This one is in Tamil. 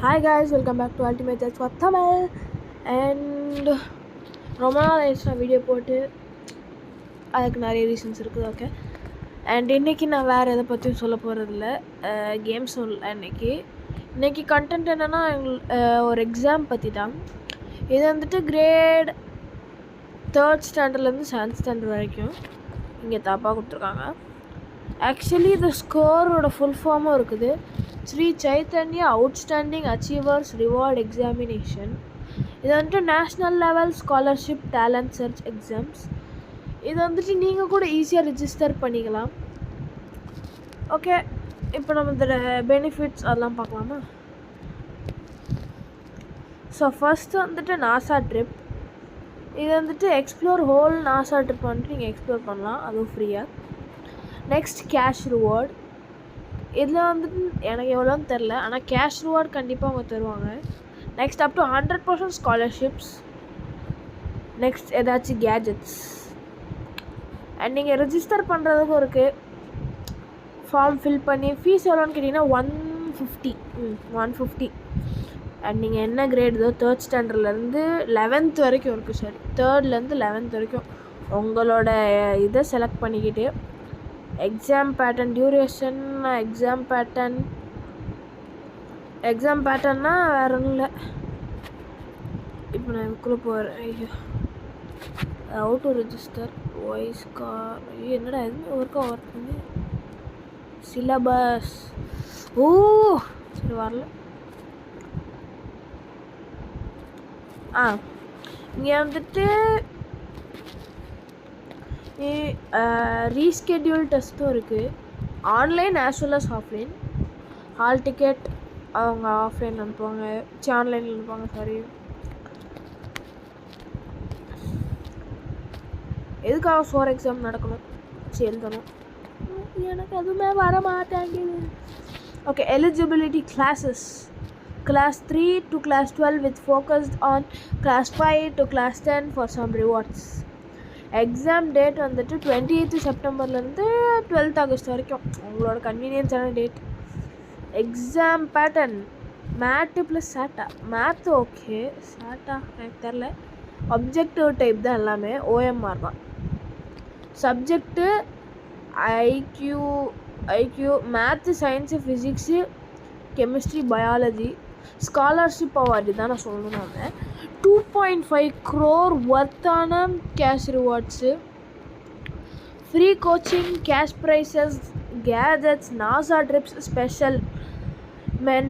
Hi guys, welcome back to Ultimate Judge for Tamil. And ரொம்ப நாள் ஆயிடுச்சு நான் வீடியோ போட்டு. அதுக்கு நிறைய ரீசன்ஸ் இருக்குது. ஓகே, அண்ட் இன்றைக்கி நான் வேறு எதை பற்றியும் சொல்ல போகிறதில்ல. கேம்ஸ் இன்னைக்கு கண்டென்ட் என்னென்னா ஒரு எக்ஸாம் பற்றி தான். இது வந்துட்டு கிரேட் 3rd ஸ்டாண்டர்ட்லேருந்து 7th ஸ்டாண்டர்ட் வரைக்கும் இங்கே தப்பாக கொடுத்துருக்காங்க. ஆக்சுவலி இந்த ஸ்கோரோட ஃபுல் ஃபார்மும் இருக்குது. Sri Chaitanya outstanding achievers reward examination. இது வந்துட்டு national level scholarship talent search exams. இது வந்துட்டு நீங்கள் கூட ஈஸியாக ரிஜிஸ்டர் பண்ணிக்கலாம். ஓகே, இப்போ நம்ம இதில் பெனிஃபிட்ஸ் அதெல்லாம் பார்க்கலாமா? ஸோ ஃபஸ்ட்டு வந்துட்டு நாசா ட்ரிப். இது வந்துட்டு எக்ஸ்ப்ளோர் ஹோல் நாசா ட்ரிப் வந்துட்டு நீங்கள் எக்ஸ்ப்ளோர் பண்ணலாம், அதுவும் ஃப்ரீயாக. Next cash reward. இதில் வந்துட்டு எனக்கு எவ்வளோன்னு தெரில, ஆனால் கேஷ் ரிவார்டு கண்டிப்பாக அவங்க தருவாங்க. Next up to 100% scholarships. Next ஏதாச்சும் கேஜெட்ஸ். அண்ட் நீங்கள் ரெஜிஸ்டர் பண்ணுறதுக்கும் இருக்குது. ஃபார்ம் ஃபில் பண்ணி ஃபீஸ் எவ்வளோன்னு கேட்டிங்கன்னா 150. அண்ட் நீங்கள் என்ன கிரேட் இதோ 3rd ஸ்டாண்டர்ட்லேருந்து 11th வரைக்கும் இருக்குது. சரி, 3rdலேருந்து 11th வரைக்கும் உங்களோட இதை செலக்ட் பண்ணிக்கிட்டு எக்ஸாம் பேட்டர்ன் டியூரேஷன். எக்ஸாம் பேட்டர்னா வேறு ஒன்றும் இல்லை. இப்போ நான் இதுக்குள்ளே போகிறேன். ஐயோ, how to register voice car. ஐயோ, என்னடா எதுவுமே ஒர்க் பண்ணி சிலபஸ். ஓ சரி, வரல. இங்கே வந்துட்டு ரீஸ்கெட்யூல் டெஸ்ட்டும் இருக்குது. Online as well as offline. Hall ticket அவங்க ஆஃப்லைன் அனுப்புவாங்க, ஆன்லைனில் அனுப்புவாங்க. சாரி, எதுக்காக 4 எக்ஸாம் நடக்கணும், எழுதணும். எனக்கு எதுவுமே வர மாட்டேங்குது. Okay, eligibility classes. Class 3 to Class 12 with focused on Class 5 to Class 10 for some rewards. Exam date வந்துட்டு 28th செப்டம்பர்லேருந்து 12th ஆகஸ்ட் வரைக்கும் உங்களோட கன்வீனியன்ஸான date. Exam pattern math plus சாட்டா. மேத்து ஓகே, சாட்டா எனக்கு தெரில. அப்ஜெக்டிவ் டைப் தான் எல்லாமே, ஓஎம்ஆர் தான். Subject IQ math, science, physics, chemistry, biology. Scholarship award தான் நான் சொல்லணும். 2.5 crore ஒர்த்தான cash rewards, free coaching, cash prizes, gadgets, NASA trips, special